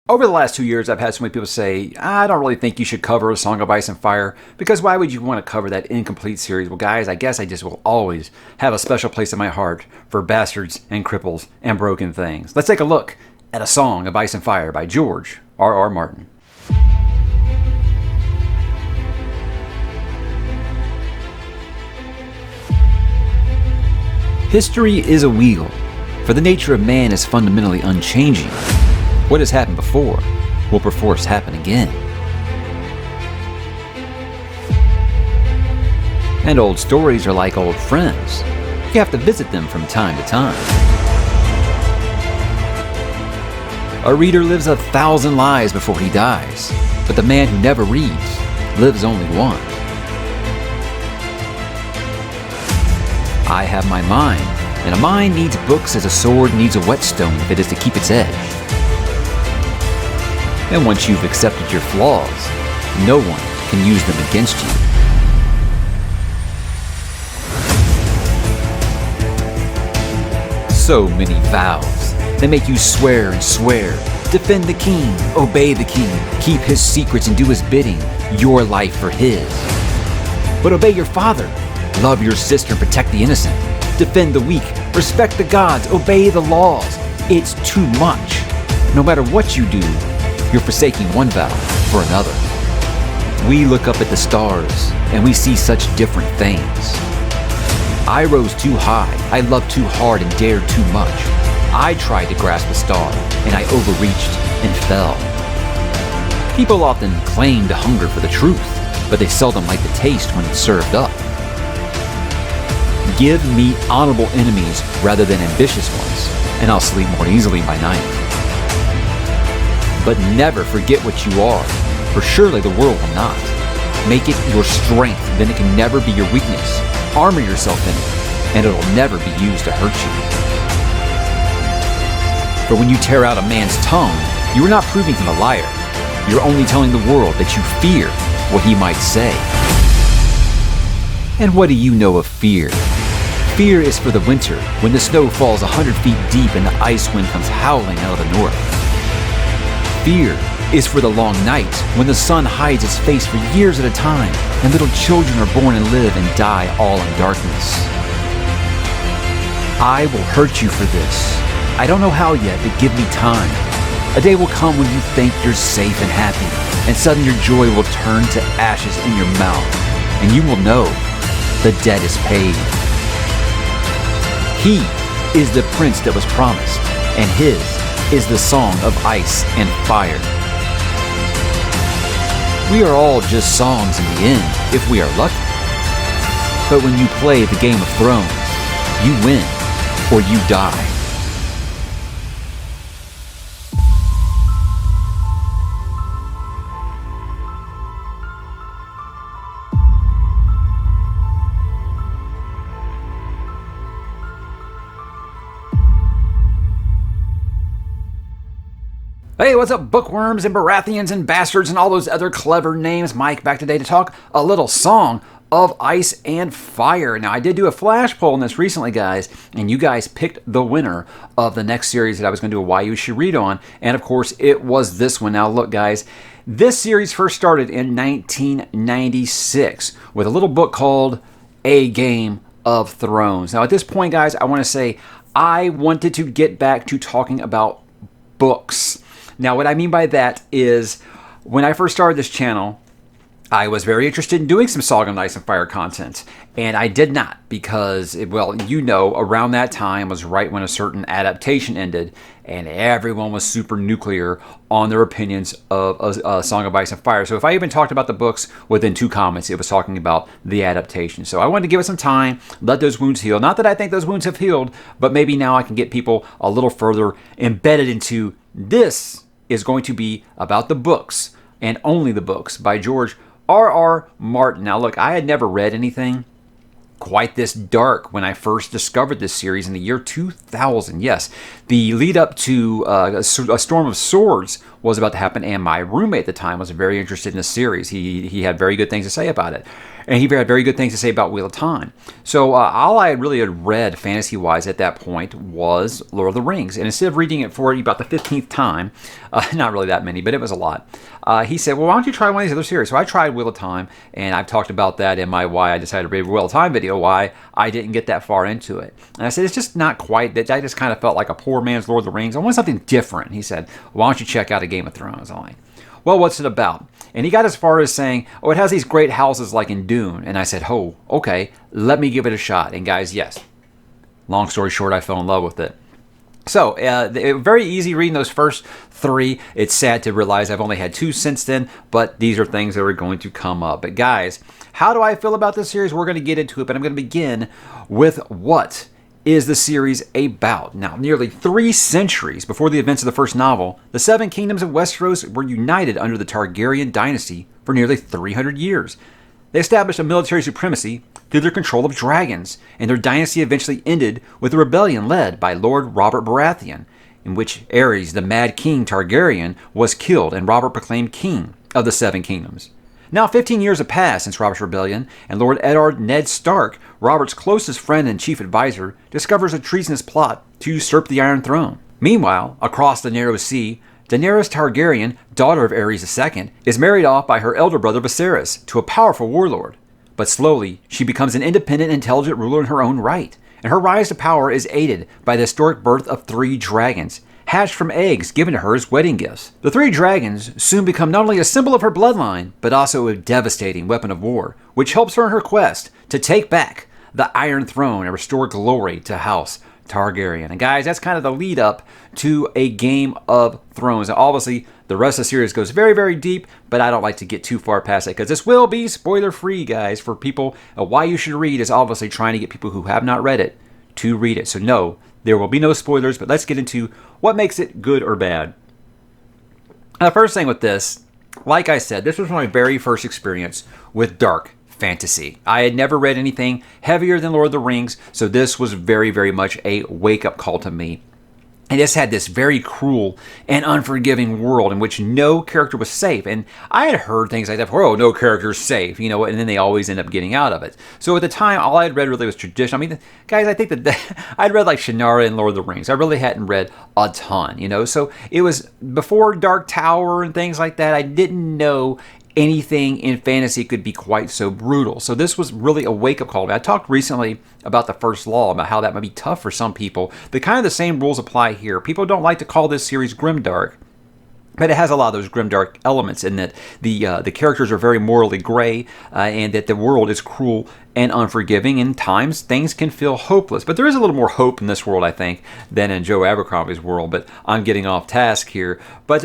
Over the last 2 years, I've had so many people say, I don't really think you should cover A Song of Ice and Fire, because why would you want to cover that incomplete series? Well, guys, I guess I just will always have a special place in my heart for bastards and cripples and broken things. Let's take a look at A Song of Ice and Fire by George R.R. Martin. History is a wheel, for the nature of man is fundamentally unchanging. What has happened before will perforce happen again. And old stories are like old friends. You have to visit them from time to time. A reader lives 1,000 lives before he dies, but the man who never reads lives only one. I have my mind, and a mind needs books as a sword needs a whetstone if it is to keep its edge. And once you've accepted your flaws, no one can use them against you. So many vows. They make you swear and swear. Defend the king, obey the king, keep his secrets and do his bidding, your life for his. But obey your father, love your sister and protect the innocent. Defend the weak, respect the gods, obey the laws. It's too much. No matter what you do, you're forsaking one vow for another. We look up at the stars and we see such different things. I rose too high, I loved too hard and dared too much. I tried to grasp a star and I overreached and fell. People often claim to hunger for the truth, but they seldom like the taste when it's served up. Give me honorable enemies rather than ambitious ones, and I'll sleep more easily by night. But never forget what you are, for surely the world will not. Make it your strength, then it can never be your weakness. Armor yourself in it, and it'll never be used to hurt you. For when you tear out a man's tongue, you are not proving him a liar. You're only telling the world that you fear what he might say. And what do you know of fear? Fear is for the winter, when the snow falls 100 feet deep and the ice wind comes howling out of the north. Fear is for the long night, when the sun hides its face for years at a time, and little children are born and live and die all in darkness. I will hurt you for this. I don't know how yet, but give me time. A day will come when you think you're safe and happy, and suddenly your joy will turn to ashes in your mouth, and you will know the debt is paid. He is the prince that was promised, and his is the song of ice and fire. We are all just songs in the end, if we are lucky. But when you play the Game of Thrones, you win or you die. Hey, what's up, bookworms and Baratheons and bastards and all those other clever names? Mike back today to talk a little Song of Ice and Fire. Now, I did do a flash poll on this recently, guys, and you guys picked the winner of the next series that I was going to do a Why You Should Read on, and of course, it was this one. Now, look, guys, this series first started in 1996 with a little book called A Game of Thrones. Now, at this point, guys, I want to say I wanted to get back to talking about books. Now, what I mean by that is, when I first started this channel, I was very interested in doing some Song of Ice and Fire content, and I did not because, around that time was right when a certain adaptation ended, and everyone was super nuclear on their opinions of a Song of Ice and Fire. So if I even talked about the books within 2 comments, it was talking about the adaptation. So I wanted to give it some time, let those wounds heal. Not that I think those wounds have healed, but maybe now I can get people a little further embedded into this is going to be about the books, and only the books, by George R.R. Martin. Now look, I had never read anything quite this dark when I first discovered this series in the year 2000. Yes, the lead up to A Storm of Swords was about to happen, and my roommate at the time was very interested in the series. He had very good things to say about it. And he had very good things to say about Wheel of Time. So all I really had read fantasy-wise at that point was Lord of the Rings. And instead of reading it for about the 15th time, not really that many, but it was a lot, he said, well, why don't you try one of these other series? So I tried Wheel of Time, and I've talked about that in my Why I Decided to Read Wheel of Time video, why I didn't get that far into it. And I said, it's just not quite that. I just kind of felt like a poor man's Lord of the Rings. I want something different. He said, why don't you check out A Game of Thrones? I'm like, well, what's it about? And he got as far as saying, oh, it has these great houses like in Dune. And I said, oh, okay, let me give it a shot. And guys, yes, long story short, I fell in love with it. So, very easy reading those first 3. It's sad to realize I've only had 2 since then, but these are things that are going to come up. But guys, how do I feel about this series? We're going to get into it, but I'm going to begin with what is the series about. Now, nearly 3 centuries before the events of the first novel, the 7 kingdoms of Westeros were united under the Targaryen dynasty for nearly 300 years. They established a military supremacy through their control of dragons, and their dynasty eventually ended with a rebellion led by Lord Robert Baratheon, in which Aerys, the Mad King Targaryen, was killed and Robert proclaimed king of the 7 kingdoms. Now 15 years have passed since Robert's rebellion, and Lord Eddard Ned Stark, Robert's closest friend and chief advisor, discovers a treasonous plot to usurp the Iron Throne. Meanwhile, across the Narrow Sea, Daenerys Targaryen, daughter of Aerys II, is married off by her elder brother Viserys to a powerful warlord. But slowly, she becomes an independent, intelligent ruler in her own right, and her rise to power is aided by the historic birth of 3 dragons, hatched from eggs given to her as wedding gifts. The 3 dragons soon become not only a symbol of her bloodline, but also a devastating weapon of war, which helps her in her quest to take back the Iron Throne and restore glory to House Targaryen. And guys, that's kind of the lead up to A Game of Thrones. Now, obviously, the rest of the series goes very, very deep, but I don't like to get too far past it because this will be spoiler-free, guys, for people. Why you should read is obviously trying to get people who have not read it to read it. So no, there will be no spoilers, but let's get into what makes it good or bad. Now, the first thing with this, like I said, this was my very first experience with dark fantasy. I had never read anything heavier than Lord of the Rings, so this was very, very much a wake-up call to me. And this had this very cruel and unforgiving world in which no character was safe. And I had heard things like that before, oh, no character's safe, you know, and then they always end up getting out of it. So at the time, all I had read really was tradition. I mean, guys, I think that I'd read like Shannara and Lord of the Rings. I really hadn't read a ton, you know. So it was before Dark Tower and things like that. I didn't know anything in fantasy could be quite so brutal. So this was really a wake-up call. I talked recently about the first law, about how that might be tough for some people. The kind of the same rules apply here. People don't like to call this series grimdark, but it has a lot of those grimdark elements in that the characters are very morally gray, and that the world is cruel and unforgiving. And times things can feel hopeless. But there is a little more hope in this world, I think, than in Joe Abercrombie's world. But I'm getting off task here. But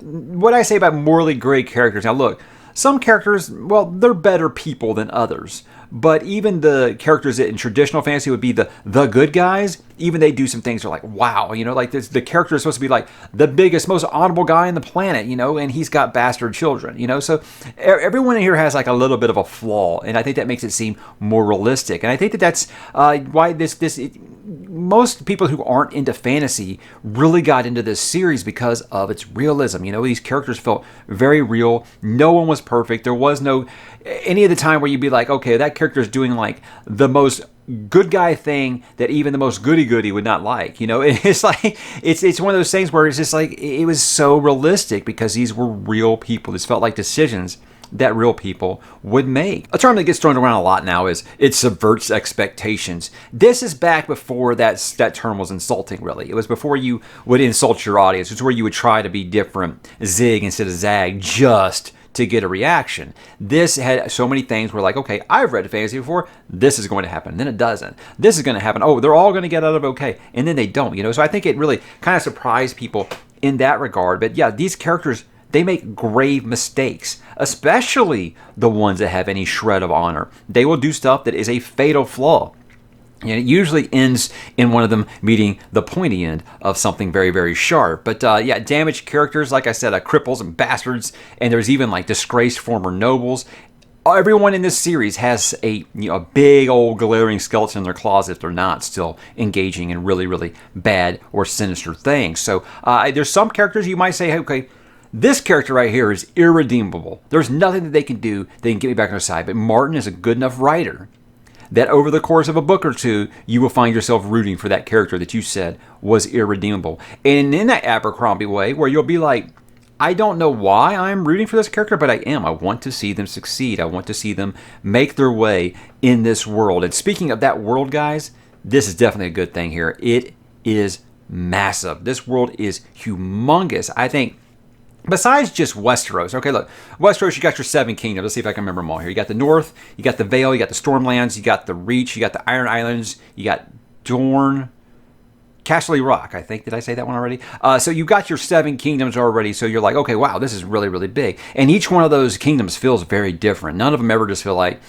what I say about morally gray characters, now look, some characters, well, they're better people than others. But even the characters that in traditional fantasy would be the good guys, even they do some things that are like, wow, you know, like this, the character is supposed to be like the biggest, most honorable guy on the planet, you know, and he's got bastard children, you know. So everyone in here has like a little bit of a flaw, and I think that makes it seem more realistic. And I think that that's why most people who aren't into fantasy really got into this series because of its realism. You know, these characters felt very real. No one was perfect. There was no any of the time where you'd be like, okay, that character is doing like the most good guy thing that even the most goody-goody would not like. You know, it's like it's one of those things where it's just like it was so realistic because these were real people. This felt like decisions that real people would make. A term that gets thrown around a lot now is it subverts expectations. This is back before that term was insulting, really. It was before you would insult your audience. It's where you would try to be different, zig instead of zag, just to get a reaction. This had so many things where like, okay, I've read fantasy before, this is going to happen, then it doesn't. This is going to happen, oh, they're all going to get out of okay, and then they don't, you know. So I think it really kind of surprised people in that regard. But yeah, these characters, they make grave mistakes, especially the ones that have any shred of honor. They will do stuff that is a fatal flaw. And it usually ends in one of them meeting the pointy end of something very, very sharp. But yeah, damaged characters, like I said, cripples and bastards, and there's even like disgraced former nobles. Everyone in this series has a big old glaring skeleton in their closet if they're not still engaging in really, really bad or sinister things. So there's some characters you might say, okay, This character right here is irredeemable. There's nothing that they can do that can get me back on their side. But Martin is a good enough writer that over the course of a book or two, you will find yourself rooting for that character that you said was irredeemable. And in that Abercrombie way, where you'll be like, I don't know why I'm rooting for this character, but I am. I want to see them succeed. I want to see them make their way in this world. And speaking of that world, guys, this is definitely a good thing here. It is massive. This world is humongous. I think besides just Westeros, okay, look, Westeros, you got your 7 kingdoms. Let's see if I can remember them all here. You got the North, you got the Vale, you got the Stormlands, you got the Reach, you got the Iron Islands, you got Dorne, Castle Rock, I think. Did I say that one already? So you got your 7 kingdoms already, so you're like, okay, wow, this is really, really big. And each one of those kingdoms feels very different. None of them ever just feel like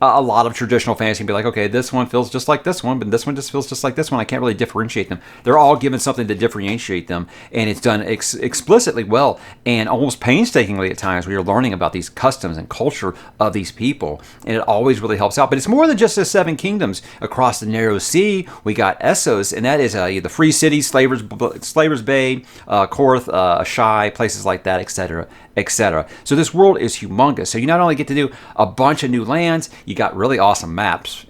a lot of traditional fantasy can be like, okay, this one feels just like this one, but this one just feels just like this one. I can't really differentiate them. They're all given something to differentiate them, and it's done explicitly well and almost painstakingly at times where you're learning about these customs and culture of these people, and it always really helps out. But it's more than just the 7 kingdoms. Across the narrow sea, we got Essos, and that is the free city, Slaver's Bay, Korth, Ashai, places like that, etc., etc. So this world is humongous. So you not only get to do a bunch of new lands, you got really awesome maps,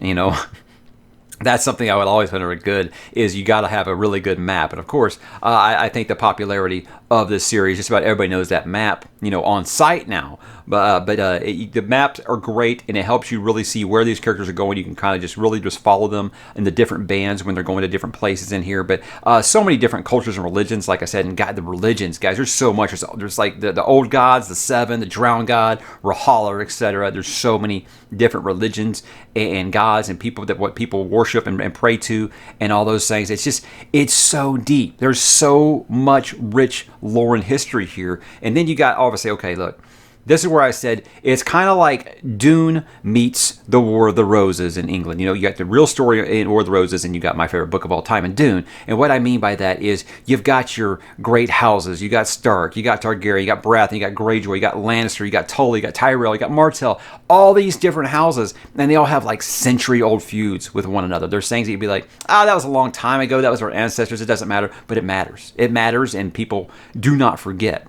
That's something I would always consider good, is you got to have a really good map. And of course, I think the popularity of this series, just about everybody knows that map, on site now. But the maps are great, and it helps you really see where these characters are going. You can kind of just follow them in the different bands when they're going to different places in here. But so many different cultures and religions, like I said, and the religions, guys, there's so much. There's like the old gods, the 7, the drowned god, Rahala, etc. There's so many different religions and gods and people what people worship and pray to and all those things. It's so deep. There's so much rich lore and history here. And then you got, obviously, okay, look, this is where I said it's kind of like Dune meets the War of the Roses in England. You got the real story in War of the Roses, and you got my favorite book of all time in Dune. And what I mean by that is you've got your great houses. You got Stark, you got Targaryen, you got Baratheon, you got Greyjoy, you got Lannister, you got Tully, you got Tyrell, you got Martell. All these different houses, and they all have like century-old feuds with one another. There's things that you'd be like, that was a long time ago. That was our ancestors. It doesn't matter, but it matters. It matters, and people do not forget.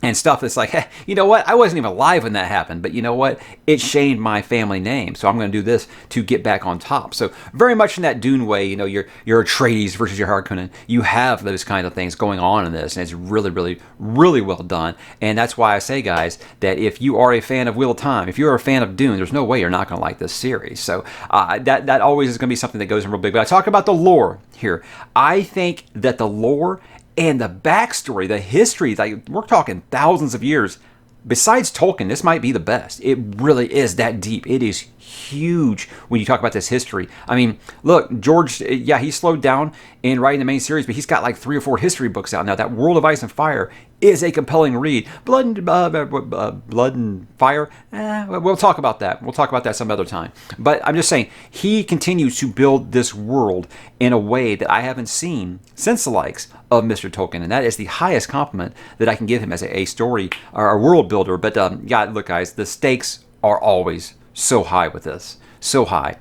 And stuff that's like, hey, you know what? I wasn't even alive when that happened, but you know what? It shamed my family name, so I'm going to do this to get back on top. So very much in that Dune way, your Atreides versus your Harkonnen, you have those kind of things going on in this, and it's really, really, really well done. And that's why I say, guys, that if you are a fan of Wheel of Time, if you're a fan of Dune, there's no way you're not going to like this series. So that always is going to be something that goes in real big. But I talk about the lore here. I think that the lore and the backstory, the history, like we're talking thousands of years. Besides Tolkien, this might be the best. It really is that deep. It is huge when you talk about this history. I mean, look, George, he slowed down in writing the main series, but he's got like 3 or 4 history books out now. That World of Ice and Fire is a compelling read. Blood and Fire, we'll talk about that. We'll talk about that some other time. But I'm just saying, he continues to build this world in a way that I haven't seen since the likes of Mr. Tolkien, and that is the highest compliment that I can give him as a story or a world builder. But look, guys, the stakes are always so high with this, so high.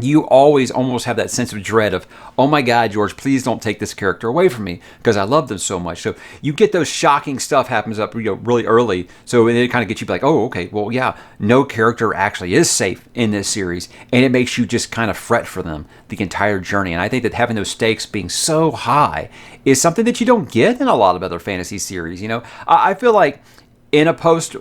You always almost have that sense of dread of, oh my God, George, please don't take this character away from me because I love them so much. So you get those shocking stuff happens up really early. So it kind of gets you like, oh, okay, well, yeah, no character actually is safe in this series. And it makes you just kind of fret for them the entire journey. And I think that having those stakes being so high is something that you don't get in a lot of other fantasy series. I feel like in a post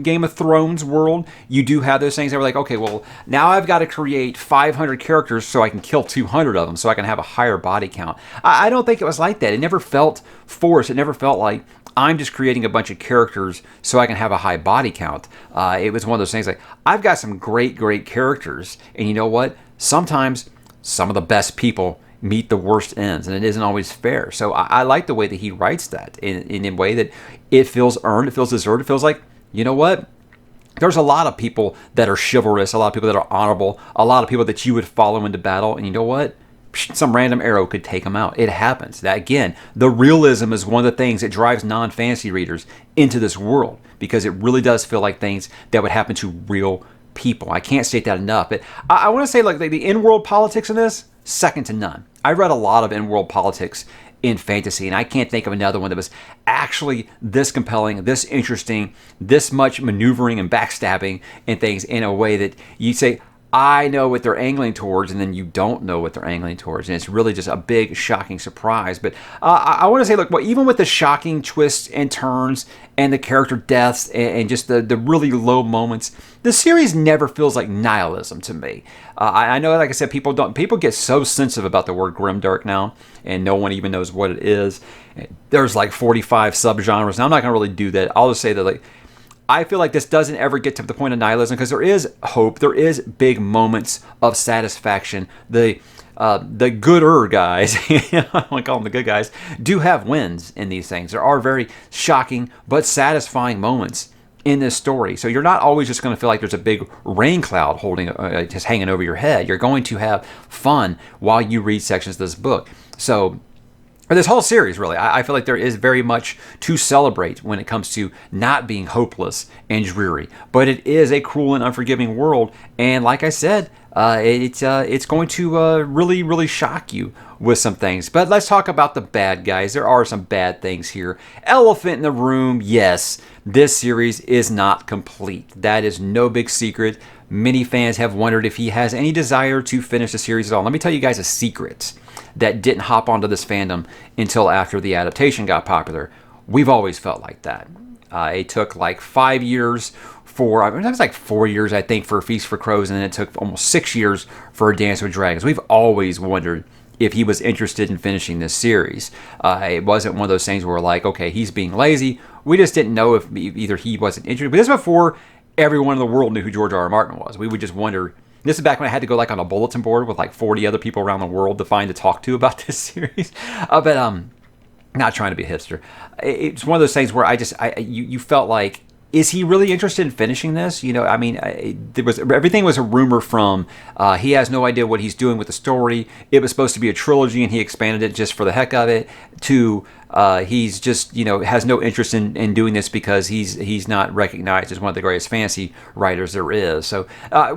Game of Thrones world, you do have those things that are like, okay, well, now I've got to create 500 characters so I can kill 200 of them so I can have a higher body count. I don't think it was like that. It never felt forced. It never felt like I'm just creating a bunch of characters so I can have a high body count. It was one of those things like, I've got some great, great characters, and you know what? Sometimes some of the best people meet the worst ends, and it isn't always fair. So I like the way that he writes that in a way that it feels earned, it feels deserved, it feels like, you know what? There's a lot of people that are chivalrous, a lot of people that are honorable, a lot of people that you would follow into battle, and you know what? Some random arrow could take them out. It happens. That again, the realism is one of the things that drives non-fantasy readers into this world, because it really does feel like things that would happen to real people. I can't state that enough. But I want to say, like the in-world politics in this, second to none. I read a lot of in-world politics in fantasy. And I can't think of another one that was actually this compelling, this interesting, this much maneuvering and backstabbing and things in a way that you say, I know what they're angling towards, and then you don't know what they're angling towards. And it's really just a big, shocking surprise. But I want to say, look, well, even with the shocking twists and turns and the character deaths and just the really low moments, the series never feels like nihilism to me. I know, like I said, people get so sensitive about the word grimdark now, and no one even knows what it is. There's like 45 subgenres, and I'm not going to really do that. I'll just say that, like, I feel like this doesn't ever get to the point of nihilism because there is hope. There is big moments of satisfaction. The gooder guys, I don't want to call them the good guys, do have wins in these things. There are very shocking but satisfying moments in this story. So you're not always just going to feel like there's a big rain cloud just hanging over your head. You're going to have fun while you read sections of this book. So this whole series, really, I feel like there is very much to celebrate when it comes to not being hopeless and dreary. But it is a cruel and unforgiving world, and like I said, it's going to really, really shock you with some things. But let's talk about the bad guys. There are some bad things here. Elephant in the room, yes, this series is not complete. That is no big secret. Many fans have wondered if he has any desire to finish the series at all. Let me tell you guys a secret that didn't hop onto this fandom until after the adaptation got popular. We've always felt like that. It took like 5 years for, it was like 4 years, I think, for Feast for Crows, and then it took almost 6 years for A Dance with Dragons. We've always wondered if he was interested in finishing this series. It wasn't one of those things where we're like, okay, he's being lazy. We just didn't know if either he wasn't interested. But this was before everyone in the world knew who George R.R. Martin was. We would just wonder. This is back when I had to go like on a bulletin board with like 40 other people around the world to talk to about this series. But not trying to be a hipster. It's one of those things where you felt like, is he really interested in finishing this? You know, I mean, everything was a rumor from he has no idea what he's doing with the story. It was supposed to be a trilogy and he expanded it just for the heck of it, to he's just, has no interest in doing this because he's not recognized as one of the greatest fantasy writers there is. So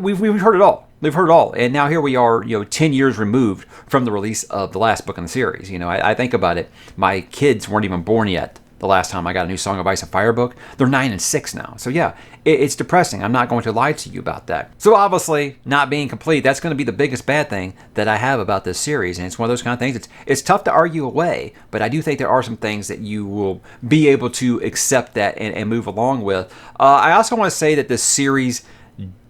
we've heard it all. We've heard it all. And now here we are, 10 years removed from the release of the last book in the series. I think about it. My kids weren't even born yet the last time I got a new Song of Ice and Fire book. They're 9 and 6 now. So yeah, it's depressing. I'm not going to lie to you about that. So obviously, not being complete, that's going to be the biggest bad thing that I have about this series. And it's one of those kind of things. It's tough to argue away, but I do think there are some things that you will be able to accept that and move along with. I also want to say that this series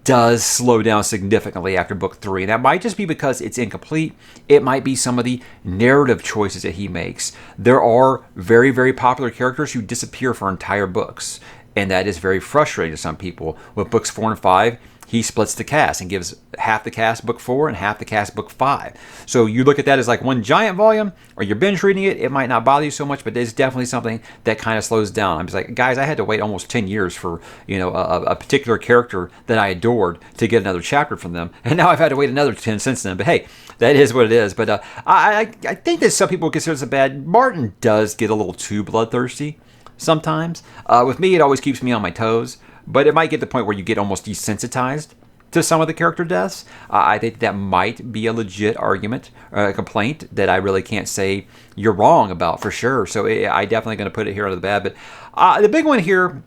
does slow down significantly after book 3. And that might just be because it's incomplete. It might be some of the narrative choices that he makes. There are very, very popular characters who disappear for entire books. And that is very frustrating to some people. With books 4 and 5, he splits the cast and gives half the cast book 4 and half the cast book 5. So you look at that as like one giant volume, or you're binge reading it, it might not bother you so much, but it's definitely something that kind of slows down. I'm just like, guys, I had to wait almost 10 years for, a particular character that I adored to get another chapter from them. And now I've had to wait another 10 since then. But hey, that is what it is. But I think that some people consider this a bad. Martin does get a little too bloodthirsty sometimes. With me, it always keeps me on my toes. But it might get to the point where you get almost desensitized to some of the character deaths. I think that might be a legit argument, a complaint that I really can't say you're wrong about for sure. So I definitely going to put it here under the bad. But the big one here,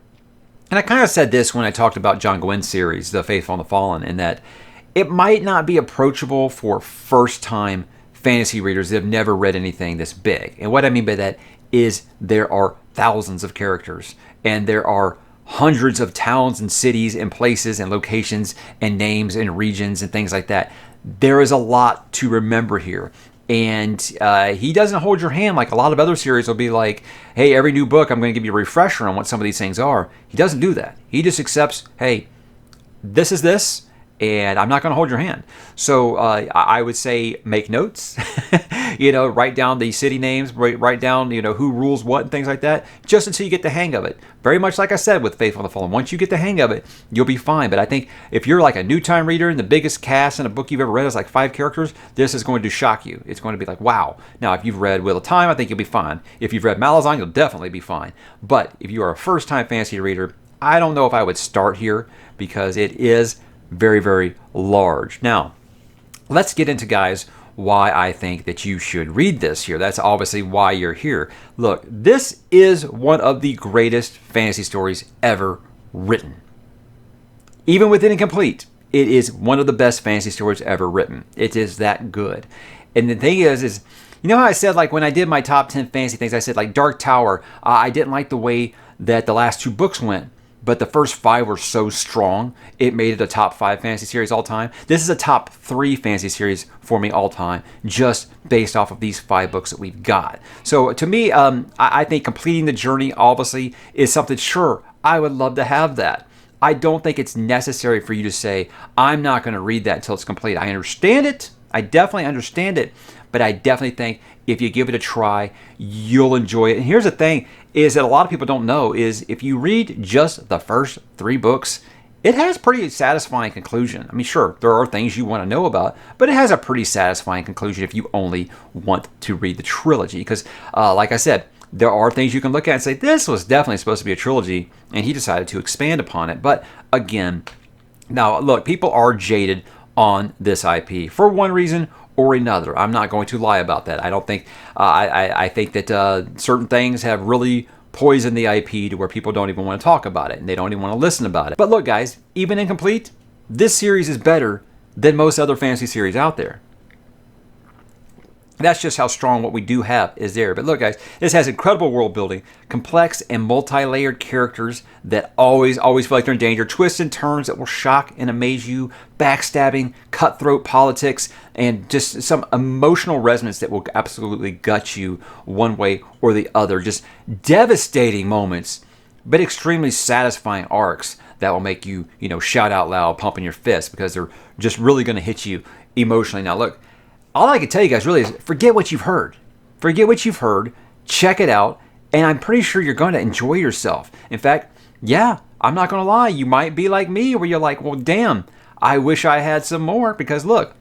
and I kind of said this when I talked about John Gwynn's series, The Faithful and the Fallen, in that it might not be approachable for first-time fantasy readers that have never read anything this big. And what I mean by that is there are thousands of characters, and there are hundreds of towns and cities and places and locations and names and regions and things like that. There is a lot to remember here. And he doesn't hold your hand like a lot of other series will be like, hey, every new book I'm going to give you a refresher on what some of these things are. He doesn't do that. He just accepts, hey, this is this, and I'm not going to hold your hand. So I would say make notes, write down the city names, write down, who rules what and things like that, just until you get the hang of it. Very much like I said with Faithful and the Fallen. Once you get the hang of it, you'll be fine. But I think if you're like a new time reader and the biggest cast in a book you've ever read is like 5 characters, this is going to shock you. It's going to be like, wow. Now, if you've read Wheel of Time, I think you'll be fine. If you've read Malazan, you'll definitely be fine. But if you are a first-time fantasy reader, I don't know if I would start here because it is very, very large. Now, let's get into, guys, why I think that you should read this here. That's obviously why you're here. Look, this is one of the greatest fantasy stories ever written. Even with Incomplete, it is one of the best fantasy stories ever written. It is that good. And the thing is you know how I said, like, when I did my top 10 fantasy things, I said, like, Dark Tower, I didn't like the way that the last 2 books went, but the first 5 were so strong, it made it a top 5 fantasy series all time. This is a top 3 fantasy series for me all time, just based off of these 5 books that we've got. So to me, I think completing the journey, obviously, is something, sure, I would love to have that. I don't think it's necessary for you to say, I'm not going to read that until it's complete. I understand it. I definitely understand it. But I definitely think if you give it a try, you'll enjoy it. And here's the thing, is that a lot of people don't know, is if you read just the first 3 books, it has a pretty satisfying conclusion. I mean, sure, there are things you want to know about, but it has a pretty satisfying conclusion if you only want to read the trilogy. Because, like I said, there are things you can look at and say, this was definitely supposed to be a trilogy, and he decided to expand upon it. But again, now look, people are jaded on this IP for one reason or another. I'm not going to lie about that. I don't think, I think that certain things have really poisoned the IP to where people don't even want to talk about it, and they don't even want to listen about it. But look, guys, even Incomplete, this series is better than most other fantasy series out there. That's just how strong what we do have is there. But look, guys, this has incredible world building, complex and multi-layered characters that always feel like they're in danger, twists and turns that will shock and amaze you, backstabbing, cutthroat politics, and just some emotional resonance that will absolutely gut you one way or the other. Just devastating moments, but extremely satisfying arcs that will make you, shout out loud, pumping your fist, because they're just really going to hit you emotionally. Now, look, all I can tell you guys really is forget what you've heard. Forget what you've heard. Check it out. And I'm pretty sure you're going to enjoy yourself. In fact, yeah, I'm not going to lie. You might be like me where you're like, well, damn, I wish I had some more. Because look,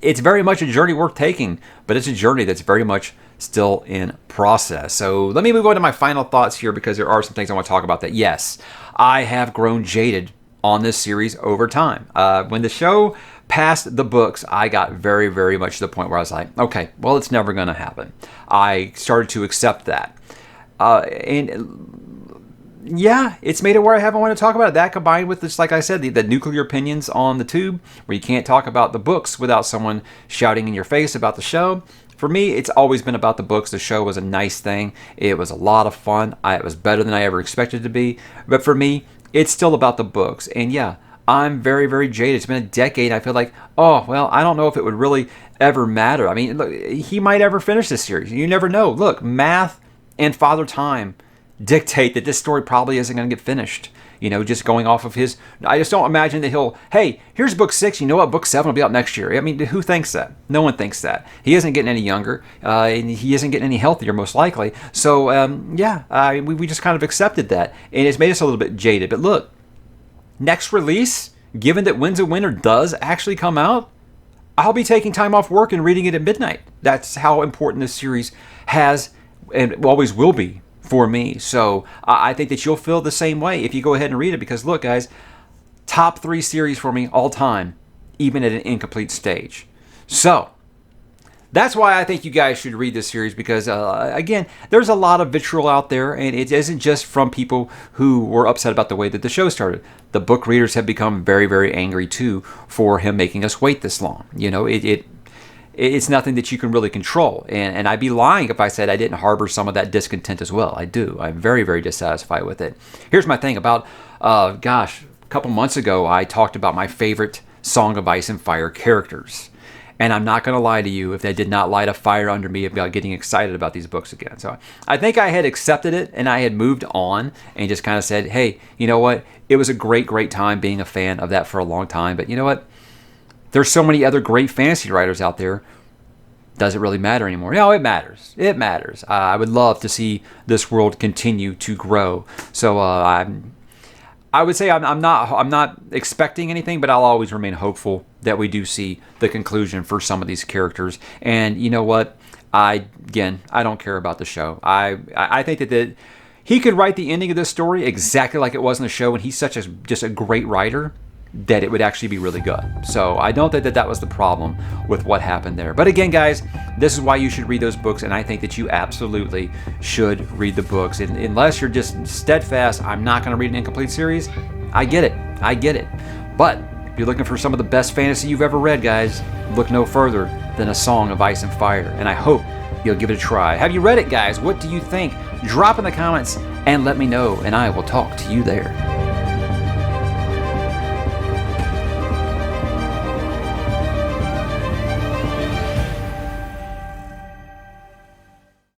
it's very much a journey worth taking. But it's a journey that's very much still in process. So let me move on to my final thoughts here, because there are some things I want to talk about that, yes, I have grown jaded on this series over time. When the show passed the books, I got very, very much to the point where I was like, okay, well, it's never going to happen. I started to accept that. And yeah, it's made it where I haven't wanted to talk about it. That combined with this, like I said, the nuclear opinions on the tube, where you can't talk about the books without someone shouting in your face about the show. For me, it's always been about the books. The show was a nice thing. It was a lot of fun. It was better than I ever expected it to be. But for me, it's still about the books. And yeah, I'm very, very jaded. It's been a decade. I feel like, oh, well, I don't know if it would really ever matter. I mean, look, he might ever finish this series. You never know. Look, math and Father Time dictate that this story probably isn't going to get finished. Just going off of his... I just don't imagine that he'll... Hey, here's book 6. You know what? Book 7 will be out next year. I mean, who thinks that? No one thinks that. He isn't getting any younger. And he isn't getting any healthier, most likely. So, yeah, we just kind of accepted that. And it's made us a little bit jaded. But look, next release, given that Winds of Winter does actually come out, I'll be taking time off work and reading it at midnight. That's how important this series has and always will be for me. So I think that you'll feel the same way if you go ahead and read it, because look, guys, top 3 series for me all time, even at an incomplete stage. So that's why I think you guys should read this series, because again, there's a lot of vitriol out there, and it isn't just from people who were upset about the way that the show started. The book readers have become very, very angry too for him making us wait this long. It's nothing that you can really control. And I'd be lying if I said I didn't harbor some of that discontent as well. I do. I'm very, very dissatisfied with it. Here's my thing about, a couple months ago, I talked about my favorite Song of Ice and Fire characters. And I'm not going to lie to you if they did not light a fire under me about getting excited about these books again. So I think I had accepted it, and I had moved on and just kind of said, hey, you know what? It was a great, great time being a fan of that for a long time. But you know what? There's so many other great fantasy writers out there. Does it really matter anymore? No, it matters. It matters. I would love to see this world continue to grow. So I would say I'm not expecting anything, but I'll always remain hopeful that we do see the conclusion for some of these characters. And you know what? I don't care about the show. I think that he could write the ending of this story exactly like it was in the show, and he's just a great writer. that it would actually be really good. So I don't think that that was the problem with what happened there. But again, guys, this is why you should read those books, and I think that you absolutely should read the books. And unless you're just steadfast, I'm not going to read an incomplete series, I get it. I get it. But if you're looking for some of the best fantasy you've ever read, guys, look no further than A Song of Ice and Fire. And I hope you'll give it a try. Have you read it, guys? What do you think? Drop in the comments and let me know, and I will talk to you there.